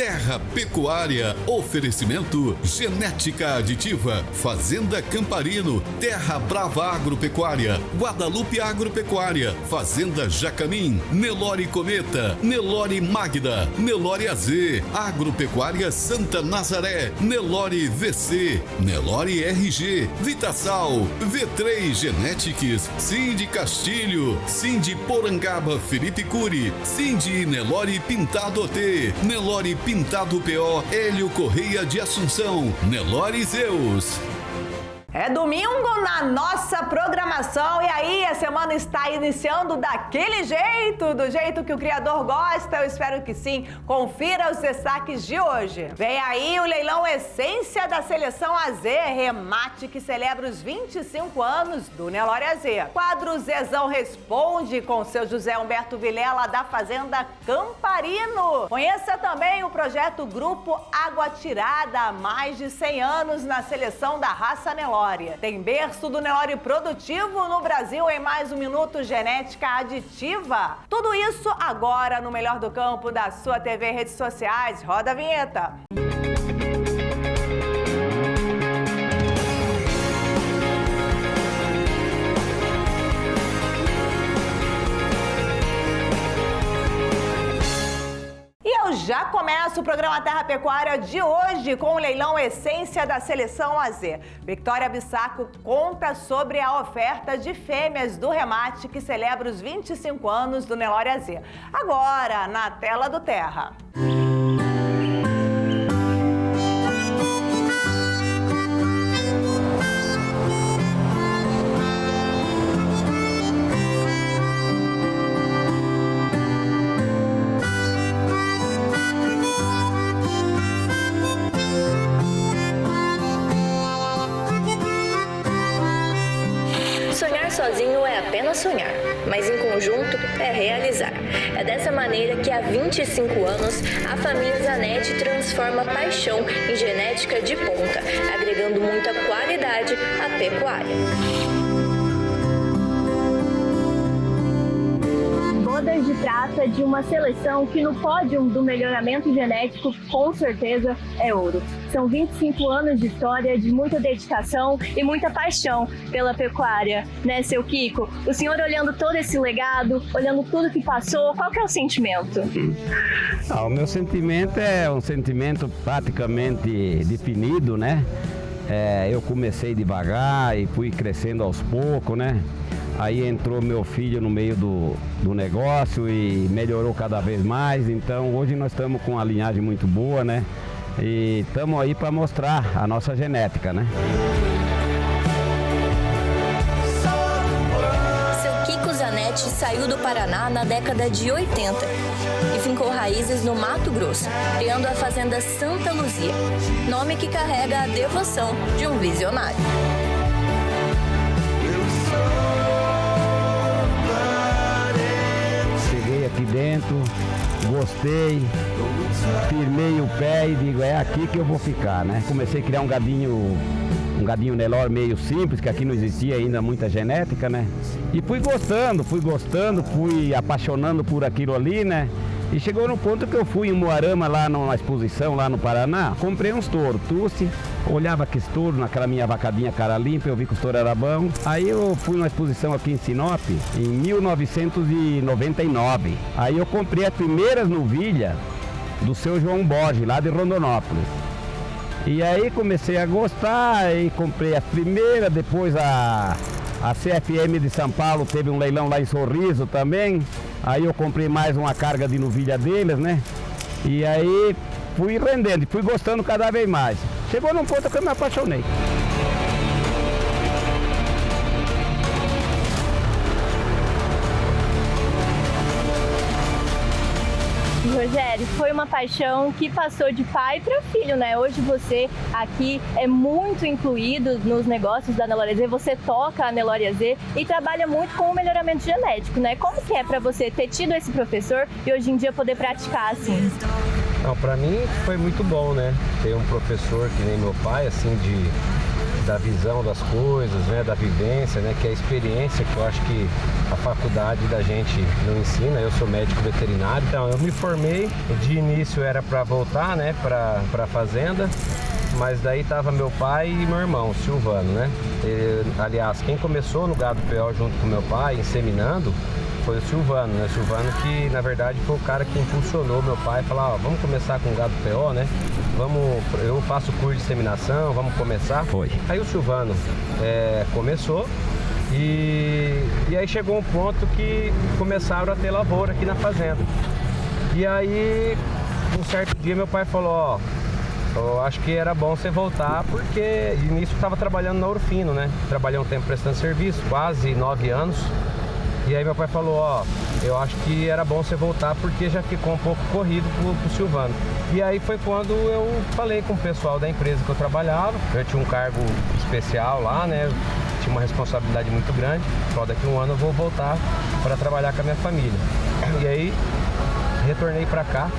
Terra Pecuária, oferecimento Genética Aditiva, Fazenda Camparino, Terra Brava Agropecuária, Guadalupe Agropecuária, Fazenda Jacamim, Nelore Cometa, Nelore Magda, Nelore AZ, Agropecuária Santa Nazaré, Nelore VC, Nelore RG, Vitasal, V3 Genetics, Cindy Castilho, Cindy Porangaba Felipe Cury, Cindy Nelore Pintado T, Nelore Pintado PO, Hélio Correia de Assunção, Nelore Zeus. É domingo na nossa programação e aí a semana está iniciando daquele jeito, do jeito que o Criador gosta, eu espero que sim. Confira os destaques de hoje. Vem aí o leilão Essência da Seleção AZ, remate que celebra os 25 anos do Nelore AZ. Quadro Zezão Responde com seu José Humberto Vilela da Fazenda Camparino. Conheça também o projeto Grupo Água Tirada, há mais de 100 anos na seleção da raça Nelore. Tem berço do Nelore produtivo no Brasil em mais um minuto Genética Aditiva. Tudo isso agora no Melhor do Campo da sua TV e redes sociais. Roda a vinheta. Eu já começo o programa Terra Pecuária de hoje com o leilão Essência da Seleção AZ. Victoria Bissaco conta sobre a oferta de fêmeas do remate que celebra os 25 anos do Nelore AZ. Agora, na tela do Terra. Sozinho é apenas sonhar, mas em conjunto é realizar. É dessa maneira que há 25 anos a família Zanetti transforma paixão em genética de ponta, agregando muita qualidade à pecuária. Bodas de prata de uma seleção que no pódio do melhoramento genético com certeza é ouro. São 25 anos de história, de muita dedicação e muita paixão pela pecuária, né, seu Kiko? O senhor olhando todo esse legado, olhando tudo que passou, qual que é o sentimento? O meu sentimento é um sentimento praticamente definido, né? Eu comecei devagar e fui crescendo aos poucos, né? Aí entrou meu filho no meio do negócio e melhorou cada vez mais. Então hoje nós estamos com uma linhagem muito boa, né? E estamos aí para mostrar a nossa genética, né? Seu Kiko Zanetti saiu do Paraná na década de 80 e fincou raízes no Mato Grosso, criando a Fazenda Santa Luzia, nome que carrega a devoção de um visionário. Aqui dentro, gostei, firmei o pé e digo, é aqui que eu vou ficar, né? Comecei a criar um gadinho Nelore meio simples, que aqui não existia ainda muita genética, né? E fui gostando, fui apaixonando por aquilo ali, né? E chegou no ponto que eu fui em Moarama, lá numa exposição, lá no Paraná, comprei uns touros, trouxe, olhava aqueles touros naquela minha vacadinha cara limpa, eu vi que os touros eram bons. Aí eu fui numa exposição aqui em Sinop, em 1999. Aí eu comprei as primeiras novilhas do seu João Borges, lá de Rondonópolis. E aí comecei a gostar e comprei as primeiras, depois a CFM de São Paulo teve um leilão lá em Sorriso também. Aí eu comprei mais uma carga de novilha deles, né? E aí fui rendendo, fui gostando cada vez mais. Chegou num ponto que eu me apaixonei. Rogério, foi uma paixão que passou de pai para filho, né? Hoje você aqui é muito incluído nos negócios da Nelore AZ, você toca a Nelore AZ e trabalha muito com o melhoramento genético, né? Como que é para você ter tido esse professor e hoje em dia poder praticar assim? Não, para mim foi muito bom, né? Ter um professor que nem meu pai, assim, da visão das coisas, né, da vivência, né, que é a experiência que eu acho que a faculdade da gente não ensina. Eu sou médico veterinário, então eu me formei, de início era para voltar, né, para a fazenda, mas daí tava meu pai e meu irmão, Silvano, né? Aliás, quem começou no gado PO junto com meu pai, inseminando, foi o Silvano, né? Silvano que, na verdade, foi o cara que impulsionou meu pai a falar, ó, vamos começar com o gado PO, né? Eu faço curso de inseminação, vamos começar. Foi. Aí o Silvano começou e aí chegou um ponto que começaram a ter lavoura aqui na fazenda. E aí, um certo dia, meu pai falou, ó, eu acho que era bom você voltar, porque nisso estava trabalhando na Urfino, né? Trabalhei um tempo prestando serviço, quase 9 anos. E aí meu pai falou, ó, eu acho que era bom você voltar porque já ficou um pouco corrido pro Silvano. E aí foi quando eu falei com o pessoal da empresa que eu trabalhava. Eu tinha um cargo especial lá, né? Tinha uma responsabilidade muito grande. Só daqui a um ano eu vou voltar para trabalhar com a minha família. E aí retornei para cá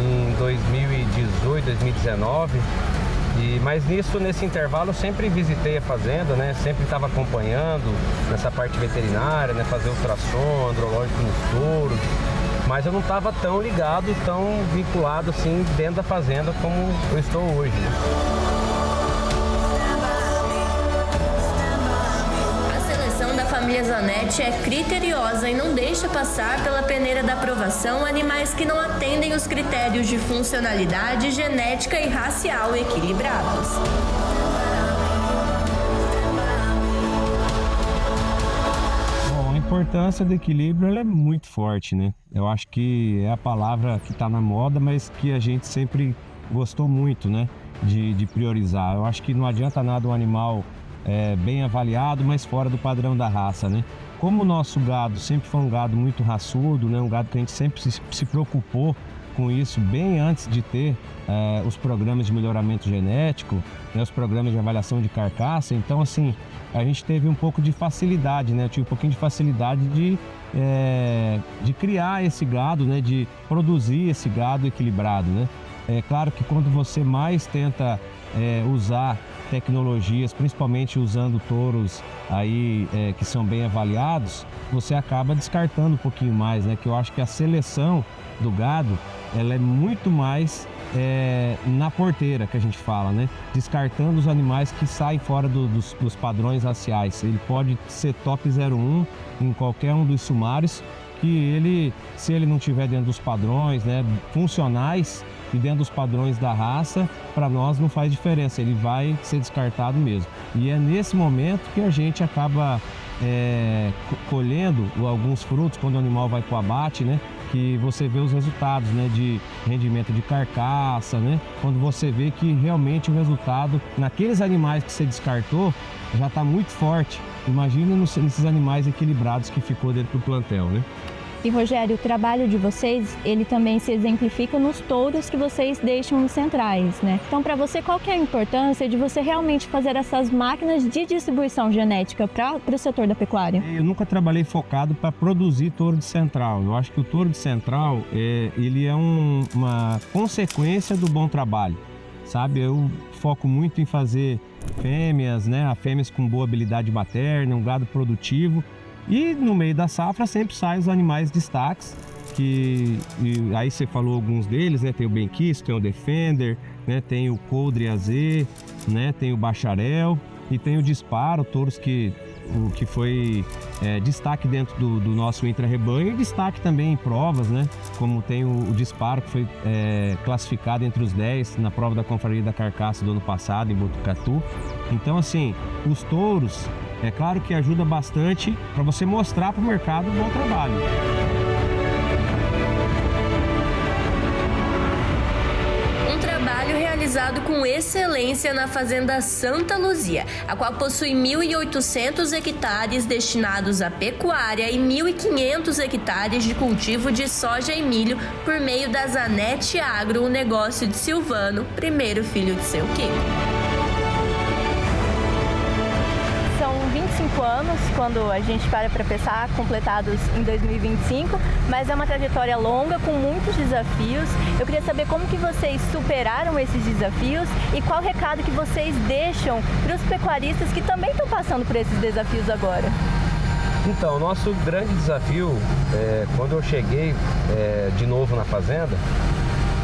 em 2018, 2019, mas nesse intervalo eu sempre visitei a fazenda, né? Sempre estava acompanhando nessa parte veterinária, né? Fazer ultrassom, andrológico nos touros, mas eu não estava tão ligado, tão vinculado assim dentro da fazenda como eu estou hoje, né? Da família Zanetti é criteriosa e não deixa passar pela peneira da aprovação animais que não atendem os critérios de funcionalidade, genética e racial equilibrados. Bom, a importância do equilíbrio ela é muito forte, né? Eu acho que é a palavra que está na moda, mas que a gente sempre gostou muito, né? De priorizar. Eu acho que não adianta nada um animal bem avaliado, mas fora do padrão da raça, né? Como o nosso gado sempre foi um gado muito raçudo, né? Um gado que a gente sempre se preocupou com isso bem antes de ter os programas de melhoramento genético, né? Os programas de avaliação de carcaça. Então, assim, a gente teve um pouco de facilidade, né? Eu tive um pouquinho de facilidade de criar esse gado, né? De produzir esse gado equilibrado, né? É claro que quando você mais tenta usar tecnologias, principalmente usando touros aí que são bem avaliados, você acaba descartando um pouquinho mais, né? Que eu acho que a seleção do gado, ela é muito mais na porteira, que a gente fala, né? Descartando os animais que saem fora dos padrões raciais. Ele pode ser top 01 em qualquer um dos sumários, que se ele não estiver dentro dos padrões, né, funcionais e dentro dos padrões da raça, para nós não faz diferença, ele vai ser descartado mesmo. E é nesse momento que a gente acaba colhendo alguns frutos, quando o animal vai para o abate, né, que você vê os resultados, né, de rendimento de carcaça, né, quando você vê que realmente o resultado naqueles animais que você descartou já está muito forte. Imagina nesses animais equilibrados que ficou dentro do plantel, né? E Rogério, o trabalho de vocês, ele também se exemplifica nos touros que vocês deixam nos centrais, né? Então, para você, qual que é a importância de você realmente fazer essas máquinas de distribuição genética para o setor da pecuária? Eu nunca trabalhei focado para produzir touro de central. Eu acho que o touro de central, ele é uma consequência do bom trabalho, sabe? Eu foco muito em fazer fêmeas, né? Fêmeas com boa habilidade materna, um gado produtivo. E no meio da safra sempre saem os animais destaques, aí você falou alguns deles, né? Tem o Benquisto, tem o Defender, né? Tem o Coldre AZ, né? Tem o Bacharel e tem o Disparo, touros que foi destaque dentro do nosso intra-rebanho e destaque também em provas, né? Como tem o Disparo, que foi classificado entre os 10 na prova da Confraria da Carcaça do ano passado, em Botucatu. Então, assim, os touros, é claro que ajuda bastante para você mostrar para o mercado o bom trabalho. Um trabalho realizado com excelência na Fazenda Santa Luzia, a qual possui 1.800 hectares destinados à pecuária e 1.500 hectares de cultivo de soja e milho por meio da Zanetti Agro, o negócio de Silvano, primeiro filho de seu Kiko. São 25 25 anos, quando a gente para pensar, completados em 2025, mas é uma trajetória longa, com muitos desafios. Eu queria saber como que vocês superaram esses desafios e qual o recado que vocês deixam para os pecuaristas que também estão passando por esses desafios agora. Então, o nosso grande desafio, quando eu cheguei de novo na fazenda,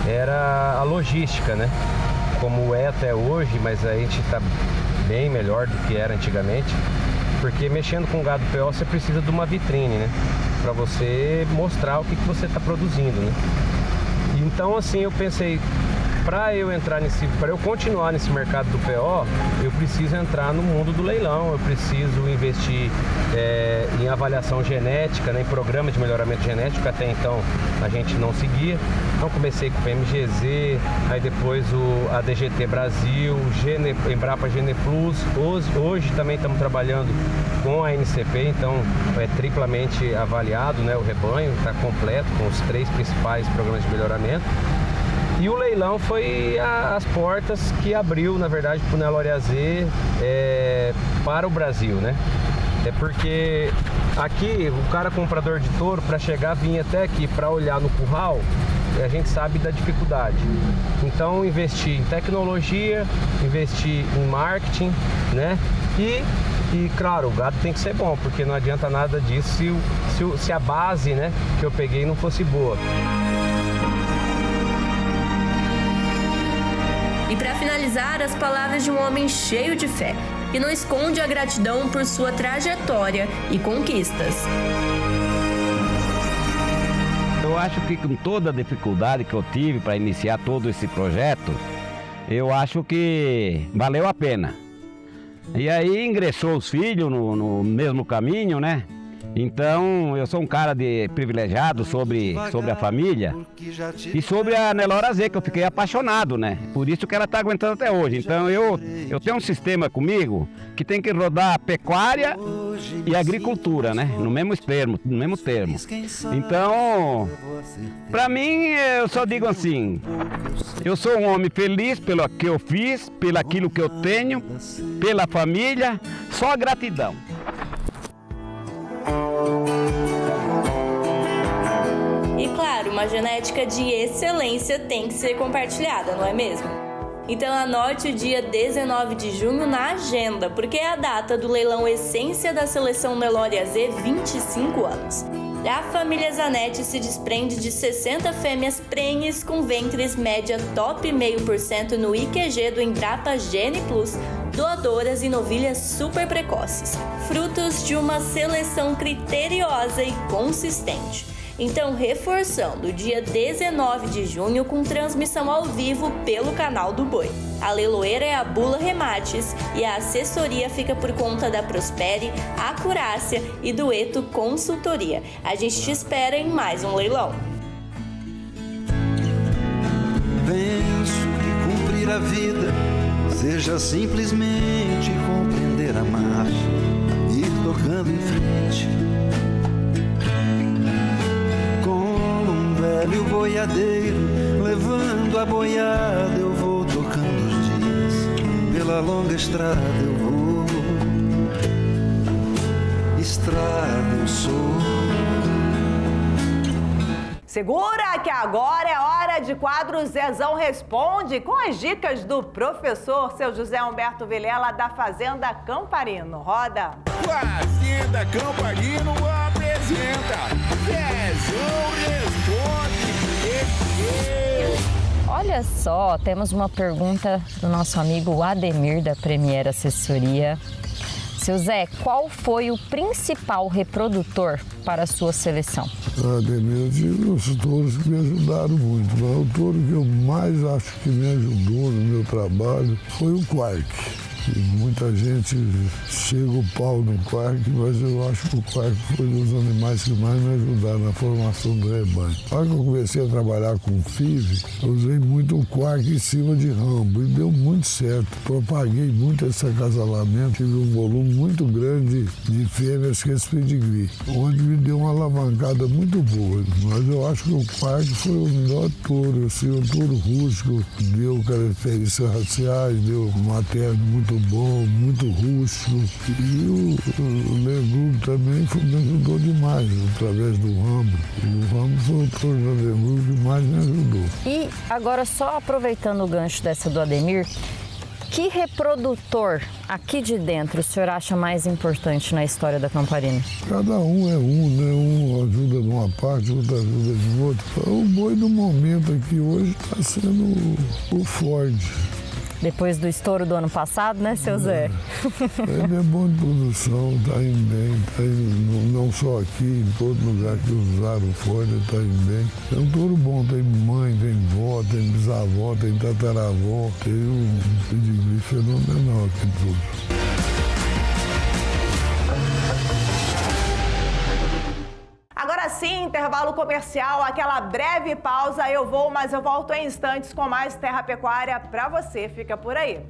era a logística, né? Como é até hoje, mas a gente está bem melhor do que era antigamente, porque mexendo com gado PO você precisa de uma vitrine, né? Para você mostrar o que você está produzindo, né? Então, assim, eu pensei, para eu continuar nesse mercado do PO, eu preciso entrar no mundo do leilão, eu preciso investir em avaliação genética, né, em programa de melhoramento genético, até então a gente não seguia. Então comecei com o PMGZ, aí depois a DGT Brasil, Embrapa Gene Plus. Hoje também estamos trabalhando com a NCP, então é triplamente avaliado, né, o rebanho está completo com os 3 principais programas de melhoramento. E o leilão foi as portas que abriu, na verdade, para o Nelore AZ para o Brasil, né? É porque aqui, o cara comprador de touro, para chegar, vinha até aqui para olhar no curral, a gente sabe da dificuldade. Então, investir em tecnologia, investir em marketing, né? E claro, o gado tem que ser bom, porque não adianta nada disso se a base, né, que eu peguei não fosse boa. E para finalizar, as palavras de um homem cheio de fé, que não esconde a gratidão por sua trajetória e conquistas. Eu acho que com toda a dificuldade que eu tive para iniciar todo esse projeto, eu acho que valeu a pena. E aí ingressou os filhos no mesmo caminho, né? Então, eu sou um cara privilegiado sobre a família e sobre a Nelore AZ, que eu fiquei apaixonado, né? Por isso que ela está aguentando até hoje. Então, eu tenho um sistema comigo que tem que rodar pecuária e agricultura, né? No mesmo termo. Então, para mim, eu só digo assim, eu sou um homem feliz pelo que eu fiz, pelo aquilo que eu tenho, pela família, só gratidão. E claro, uma genética de excelência tem que ser compartilhada, não é mesmo? Então anote o dia 19 de junho na agenda, porque é a data do leilão Essência da Seleção Nelore AZ 25 anos. A família Zanetti se desprende de 60 fêmeas prenhes com ventres média top 0,5% no IQG do Embrapa Gene Plus, doadoras e novilhas super precoces, frutos de uma seleção criteriosa e consistente. Então, reforçando, dia 19 de junho com transmissão ao vivo pelo canal do Boi. A leiloeira é a Bula Remates e a assessoria fica por conta da Prospere, Acurácia e Dueto Consultoria. A gente te espera em mais um leilão. Penso que cumprir a vida seja simplesmente compreender a marcha, ir tocando em frente. Velho boiadeiro, levando a boiada, eu vou tocando os dias, pela longa estrada eu vou, estrada eu sou. Segura que agora é hora de quadro Zezão Responde, com as dicas do professor seu José Humberto Vilela da Fazenda Camparino. Roda! Fazenda Camparino apresenta Zezão Responde. Olha só, temos uma pergunta do nosso amigo Ademir da Premier Assessoria. Seu Zé, qual foi o principal reprodutor para a sua seleção? Ademir, eu tive os touros que me ajudaram muito, mas o touro que eu mais acho que me ajudou no meu trabalho foi o Quark. E muita gente chega o pau no Quark, mas eu acho que o Quark foi um dos animais que mais me ajudaram na formação do rebanho. Quando eu comecei a trabalhar com FIV, eu usei muito o Quark em cima de Rambo e deu muito certo. Propaguei muito esse acasalamento, tive um volume muito grande de fêmeas que esse pedigree, onde me deu uma alavancada muito boa. Mas eu acho que o Quark foi o melhor touro, assim, um touro rústico, deu características raciais, deu uma terra muito muito bom, muito rústico. E o Negrudo também me ajudou demais, através do Rambo. O Rambo foi o professor Negrudo que mais me ajudou. E agora, só aproveitando o gancho dessa do Ademir, que reprodutor aqui de dentro o senhor acha mais importante na história da Camparina? Cada um é um, né? Um ajuda de uma parte, outro ajuda de outra. O boi do momento aqui hoje está sendo o Ford. Depois do estouro do ano passado, né, seu Zé? Ele é bom de produção, está indo bem, tá indo, não só aqui, em todo lugar que usaram o Ford, está indo bem. É um touro bom, tem mãe, tem vó, tem bisavó, tem tataravó, tem um pedigree fenomenal aqui tudo. Agora sim, intervalo comercial, aquela breve pausa, eu vou, mas eu volto em instantes com mais Terra Pecuária para você. Fica por aí.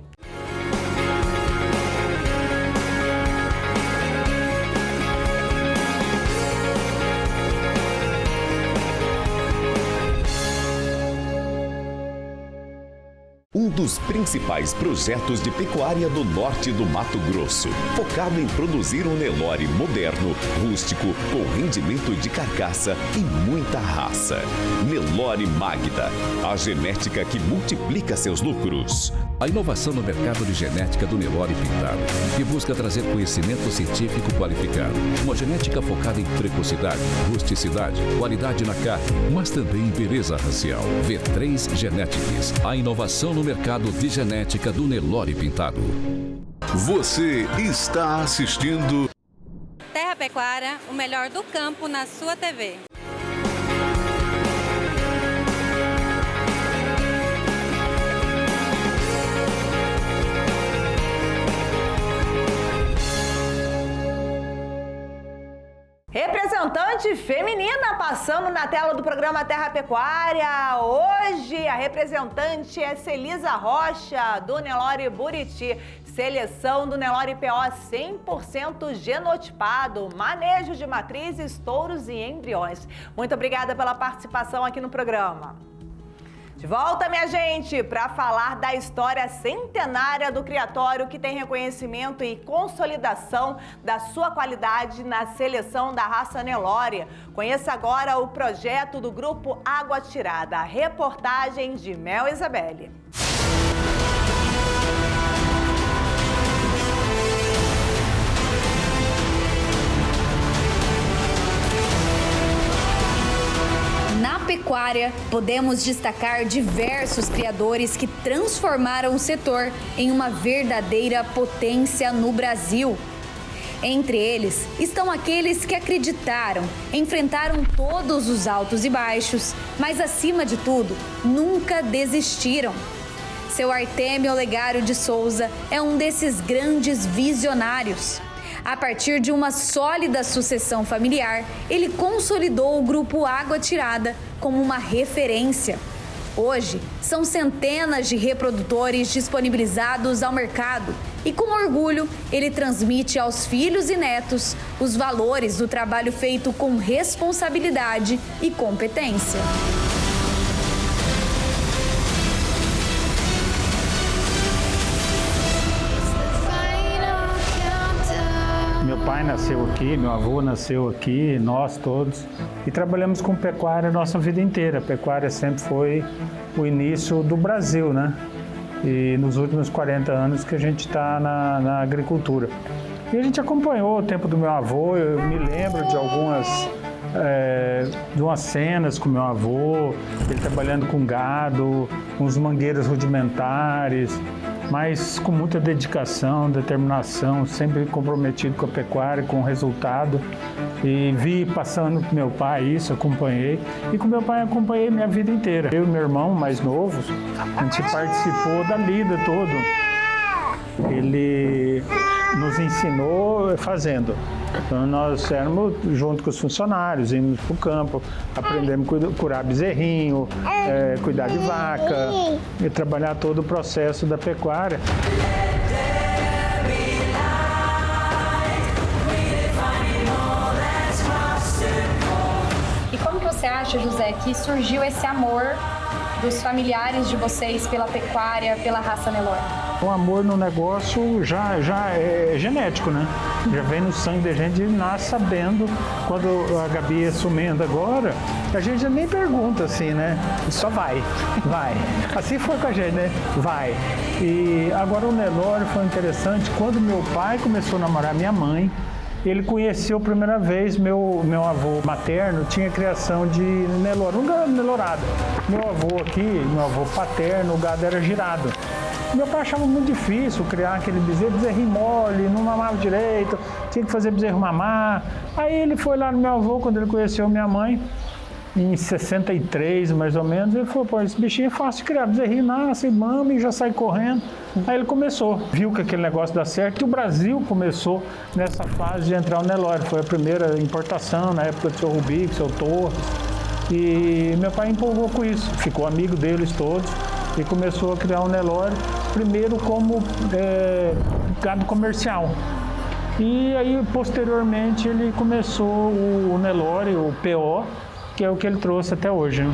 Um dos principais projetos de pecuária do norte do Mato Grosso, focado em produzir um Nelore moderno, rústico, com rendimento de carcaça e muita raça. Nelore Magda, a genética que multiplica seus lucros. A inovação no mercado de genética do Nelore Pintado, que busca trazer conhecimento científico qualificado. Uma genética focada em precocidade, rusticidade, qualidade na carne, mas também em beleza racial. V3 Genetics, a inovação no mercado de genética do Nelore Pintado. Você está assistindo Terra Pecuária, o melhor do campo na sua TV. Representante feminina passando na tela do programa Terra Pecuária. Hoje a representante é Celisa Rocha, do Nelore Buriti. Seleção do Nelore PO 100% genotipado, manejo de matrizes, touros e embriões. Muito obrigada pela participação aqui no programa. De volta, minha gente, para falar da história centenária do criatório que tem reconhecimento e consolidação da sua qualidade na seleção da raça Nelore. Conheça agora o projeto do Grupo Água Tirada. Reportagem de Mel Isabelle. Na pecuária, podemos destacar diversos criadores que transformaram o setor em uma verdadeira potência no Brasil. Entre eles estão aqueles que acreditaram, enfrentaram todos os altos e baixos, mas acima de tudo, nunca desistiram. Seu Artêmio Olegário de Souza é um desses grandes visionários. A partir de uma sólida sucessão familiar, ele consolidou o Grupo Água Tirada como uma referência. Hoje, são centenas de reprodutores disponibilizados ao mercado e, com orgulho, ele transmite aos filhos e netos os valores do trabalho feito com responsabilidade e competência. Meu pai nasceu aqui, meu avô nasceu aqui, nós todos. E trabalhamos com pecuária a nossa vida inteira. A pecuária sempre foi o início do Brasil, né? E nos últimos 40 anos que a gente está na agricultura. E a gente acompanhou o tempo do meu avô, eu me lembro de umas cenas com meu avô, ele trabalhando com gado, uns mangueiros rudimentares, mas com muita dedicação, determinação, sempre comprometido com a pecuária, com o resultado. E vi passando com meu pai isso, acompanhei. E com meu pai acompanhei minha vida inteira. Eu e meu irmão mais novo, a gente participou da lida toda. Ele nos ensinou fazendo. Então nós éramos junto com os funcionários, íamos para o campo, aprendemos a curar bezerrinho, cuidar de vaca e trabalhar todo o processo da pecuária. E como que você acha, José, que surgiu esse amor dos familiares de vocês pela pecuária, pela raça Nelore? O amor no negócio já é genético, né? Já vem no sangue da gente e nasce sabendo. Quando a Gabi assumindo agora, a gente já nem pergunta assim, né? Só vai. Assim foi com a gente, né? Vai. E agora o Nelore foi interessante. Quando meu pai começou a namorar minha mãe, ele conheceu a primeira vez meu avô materno, tinha criação de Nelore, um gado Nelorado. Meu avô aqui, meu avô paterno, o gado era girado. Meu pai achava muito difícil criar aquele bezerrinho mole, não mamava direito, tinha que fazer bezerro mamar. Aí ele foi lá no meu avô, quando ele conheceu minha mãe, em 63 mais ou menos, ele falou, pô, esse bichinho é fácil de criar, bezerrinho nasce, mama e já sai correndo. Aí ele começou, viu que aquele negócio dá certo, que o Brasil começou nessa fase de entrar o Nelore, foi a primeira importação na época do seu Rubico, seu Torres. E meu pai empolgou com isso, ficou amigo deles todos e começou a criar o Nelore, primeiro como gado comercial. E aí, posteriormente, ele começou o Nelore, o PO, que é o que ele trouxe até hoje, né?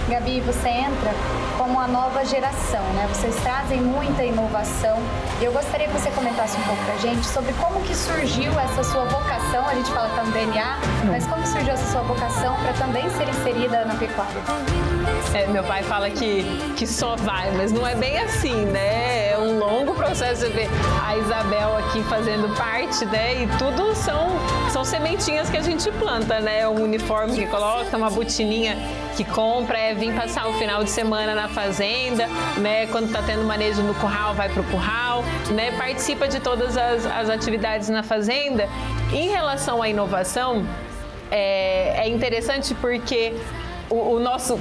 Gabi, você entra como a nova geração, né? Vocês trazem muita inovação. E eu gostaria que você comentasse um pouco pra gente sobre como que surgiu essa sua vocação, a gente fala que tá no DNA, mas como surgiu essa sua vocação para também ser inserida na pecuária? Meu pai fala que só vai, mas não é bem assim, né? É um longo processo. Você vê a Isabel aqui fazendo parte, né? E tudo são sementinhas que a gente planta, né? Um uniforme que coloca, uma botininha que compra, vir passar o final de semana na fazenda, né? Quando tá tendo manejo no curral, vai pro curral, né? Participa de todas as atividades na fazenda. Em relação à inovação, é interessante porque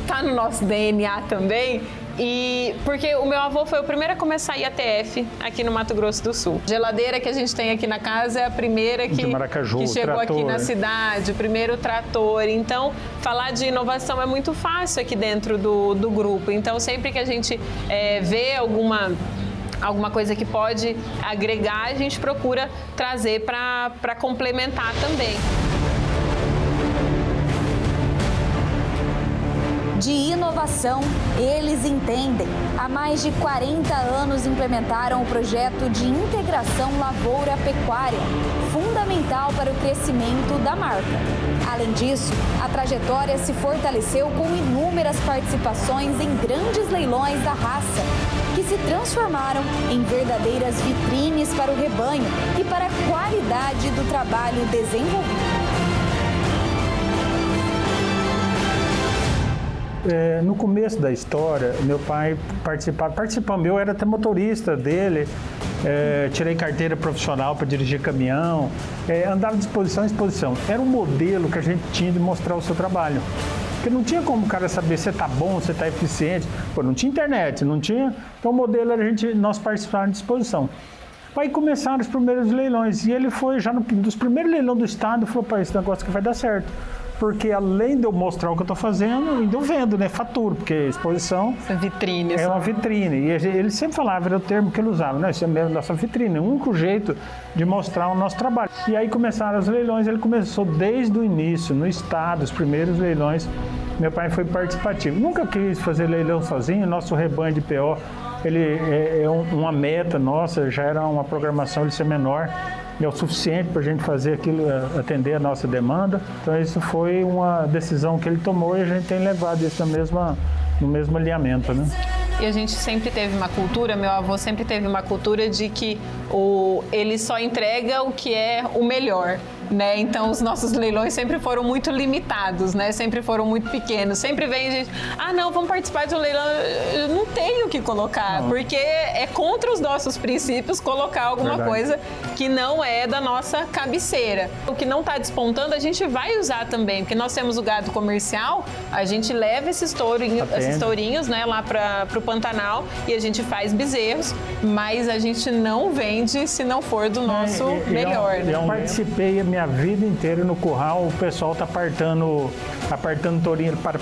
tá no nosso DNA também, e porque o meu avô foi o primeiro a começar a IATF aqui no Mato Grosso do Sul. A geladeira que a gente tem aqui na casa é a primeira que chegou trator, aqui na cidade, o primeiro trator. Então, falar de inovação é muito fácil aqui dentro do grupo. Então, sempre que a gente vê alguma coisa que pode agregar, a gente procura trazer para complementar também. De inovação, eles entendem. Há mais de 40 anos implementaram o projeto de integração lavoura-pecuária, fundamental para o crescimento da marca. Além disso, a trajetória se fortaleceu com inúmeras participações em grandes leilões da raça, que se transformaram em verdadeiras vitrines para o rebanho e para a qualidade do trabalho desenvolvido. No começo da história, meu pai participando, eu era até motorista dele, tirei carteira profissional para dirigir caminhão, andava de exposição em exposição. Era um modelo que a gente tinha de mostrar o seu trabalho. Porque não tinha como o cara saber se está bom, se está eficiente. Pô, não tinha internet, não tinha. Então o modelo era nós participávamos de exposição. Aí começaram os primeiros leilões e ele foi já dos primeiros leilões do estado, falou, pá, esse negócio que vai dar certo. Porque além de eu mostrar o que eu estou fazendo, ainda eu vendo, né? Faturo, porque exposição vitrine, é uma vitrine. E ele sempre falava, era o termo que ele usava, né? Isso é mesmo nossa vitrine, o único jeito de mostrar o nosso trabalho. E aí começaram os leilões, ele começou desde o início, no estado, os primeiros leilões. Meu pai foi participativo. Nunca quis fazer leilão sozinho, nosso rebanho de PO, ele é uma meta nossa, já era uma programação de ser menor. É o suficiente para a gente fazer aquilo, atender a nossa demanda. Então, isso foi uma decisão que ele tomou e a gente tem levado isso no mesmo alinhamento, né? E a gente sempre teve uma cultura, meu avô sempre teve uma cultura de que ele só entrega o que é o melhor, né? Então, os nossos leilões sempre foram muito limitados, né? Sempre foram muito pequenos. Sempre vem gente, não, vamos participar de um leilão. Eu não tenho o que colocar, porque é contra os nossos princípios colocar alguma coisa que não é da nossa cabeceira. O que não está despontando, a gente vai usar também, porque nós temos o gado comercial, a gente leva esses tourinhos, né, lá para o Pantanal e a gente faz bezerros, mas a gente não vende se não for do nosso melhor. Eu participei, minha a vida inteira no curral, o pessoal tá apartando o tourinho. Para.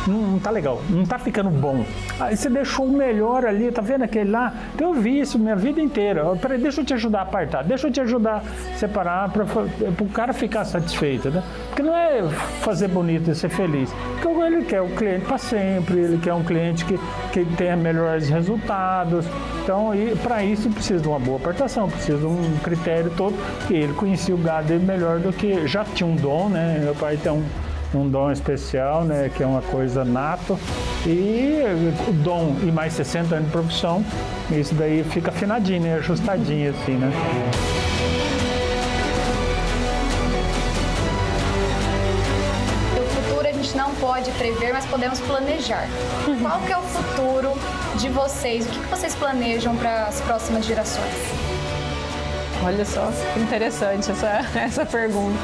Não tá legal, não tá ficando bom. Aí você deixou o melhor ali, tá vendo aquele lá? Então eu vi isso minha vida inteira. Peraí, deixa eu te ajudar a apartar, deixa eu te ajudar a separar para o cara ficar satisfeito, né? Porque não é fazer bonito e ser feliz. Porque ele quer o cliente para sempre, ele quer um cliente que tenha melhores resultados. Então, para isso precisa de uma boa apartação, precisa de um critério todo. E ele conhecia o gado dele melhor do que já tinha um dom, né? Meu pai tem um dom especial, né, que é uma coisa nato, e o dom e mais 60 anos de profissão, isso daí fica afinadinho, né, ajustadinho assim, né. O futuro a gente não pode prever, mas podemos planejar. Qual que é o futuro de vocês? O que vocês planejam para as próximas gerações? Olha só, que interessante essa pergunta.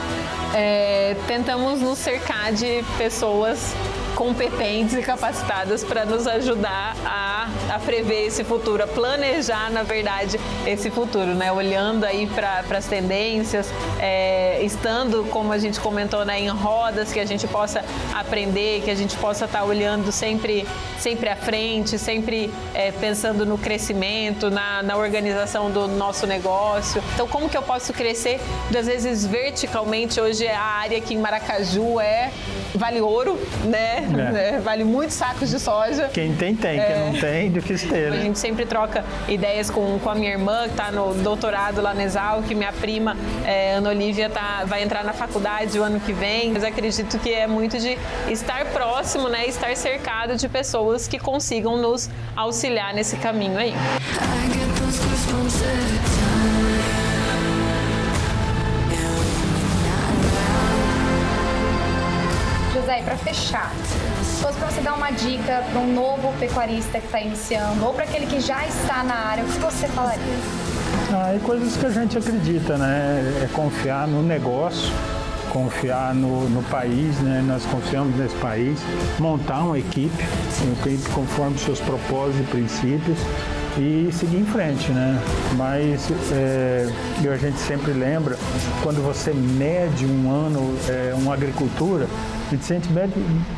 Tentamos nos cercar de pessoas competentes e capacitadas para nos ajudar a prever esse futuro, a planejar, na verdade, esse futuro, né? Olhando aí para as tendências, estando, como a gente comentou, né, em rodas, que a gente possa aprender, que a gente possa estar olhando sempre à frente, sempre pensando no crescimento, na organização do nosso negócio. Então, como que eu posso crescer, às vezes, verticalmente? Hoje a área aqui em Maracaju vale ouro, né? Vale muitos sacos de soja. Quem tem, quem não tem, difícil ter, né? A gente sempre troca ideias com a minha irmã, que está no doutorado lá na Exalc, minha prima, Ana Olívia, vai entrar na faculdade o ano que vem. Mas acredito que é muito de estar próximo, né? Estar cercado de pessoas que consigam nos auxiliar nesse caminho aí. José, para fechar, se fosse para você dar uma dica para um novo pecuarista que está iniciando ou para aquele que já está na área, o que você falaria? É coisas que a gente acredita, né? É confiar no negócio, confiar no país, né? Nós confiamos nesse país, montar uma equipe conforme seus propósitos e princípios e seguir em frente, né? Mas a gente sempre lembra, quando você mede um ano, uma agricultura, a gente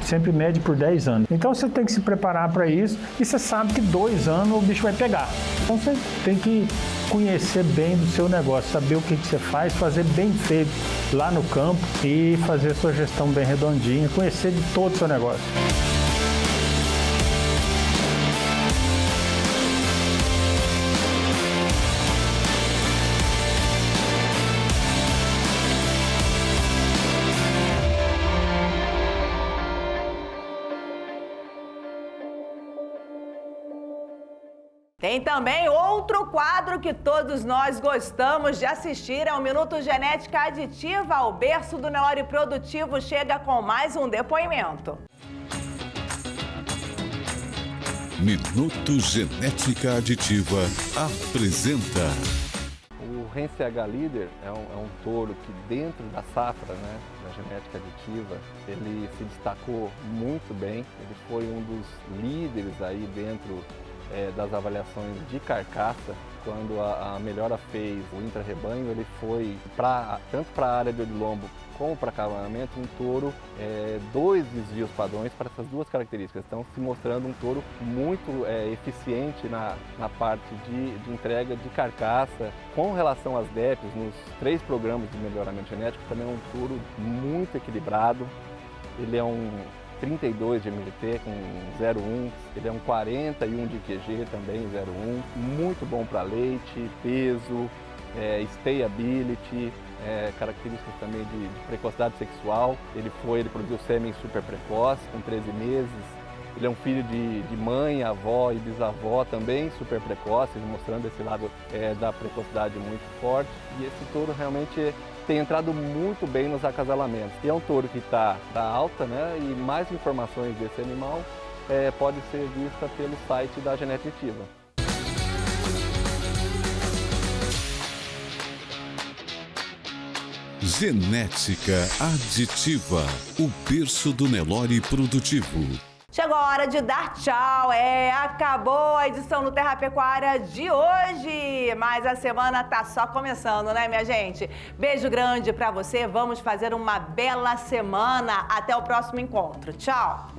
sempre mede por 10 anos. Então você tem que se preparar para isso e você sabe que 2 anos o bicho vai pegar. Então você tem que conhecer bem do seu negócio, saber o que você faz, fazer bem feito lá no campo e fazer a sua gestão bem redondinha, conhecer de todo o seu negócio. Tem também outro quadro que todos nós gostamos de assistir, é o Minuto Genética Aditiva. O berço do Nelore Produtivo chega com mais um depoimento. Minuto Genética Aditiva apresenta. O Ren CH Líder é um touro que dentro da safra, né, da genética aditiva, ele se destacou muito bem. Ele foi um dos líderes aí dentro das avaliações de carcaça. Quando a Melhora fez o intra-rebanho, ele foi tanto para a área de lombo como para acabamento um touro, 2 desvios padrões para essas 2 características. Então, se mostrando um touro muito eficiente na parte de entrega de carcaça. Com relação às DEPs, nos 3 programas de melhoramento genético, também é um touro muito equilibrado. Ele é um 32 de MGT com 0,1, ele é um 41 de QG também 0,1, muito bom para leite, peso, stayability, características também de precocidade sexual. Ele produziu sêmen super precoce, com 13 meses. Ele é um filho de mãe, avó e bisavó também super precoce, mostrando esse lado da precocidade muito forte. E esse touro realmente tem entrado muito bem nos acasalamentos. E é um touro que está alta, né? E mais informações desse animal pode ser vista pelo site da Genética Aditiva. Genética Aditiva, o berço do Nelore Produtivo. Chegou a hora de dar tchau. Acabou a edição do Terra Pecuária de hoje. Mas a semana tá só começando, né, minha gente? Beijo grande pra você. Vamos fazer uma bela semana. Até o próximo encontro. Tchau.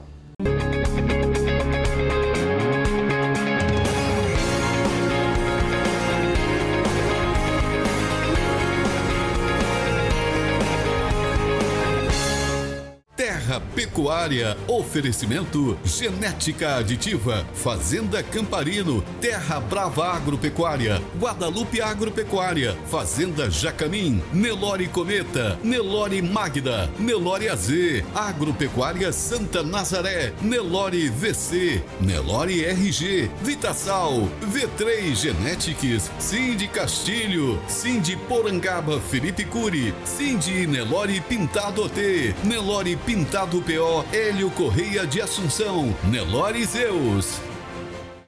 Terra Pecuária, oferecimento Genética Aditiva, Fazenda Camparino, Terra Brava Agropecuária, Guadalupe Agropecuária, Fazenda Jacamim, Nelore Cometa, Nelore Magda, Nelore AZ, Agropecuária Santa Nazaré, Nelore VC, Nelore RG, Vitasal, V3 Genetics, Cindy Castilho, Cindy Porangaba Felipe Cury, Cindy Nelore Pintado T, Nelore Pintado PO, Hélio Correia de Assunção, Nelore Zeus.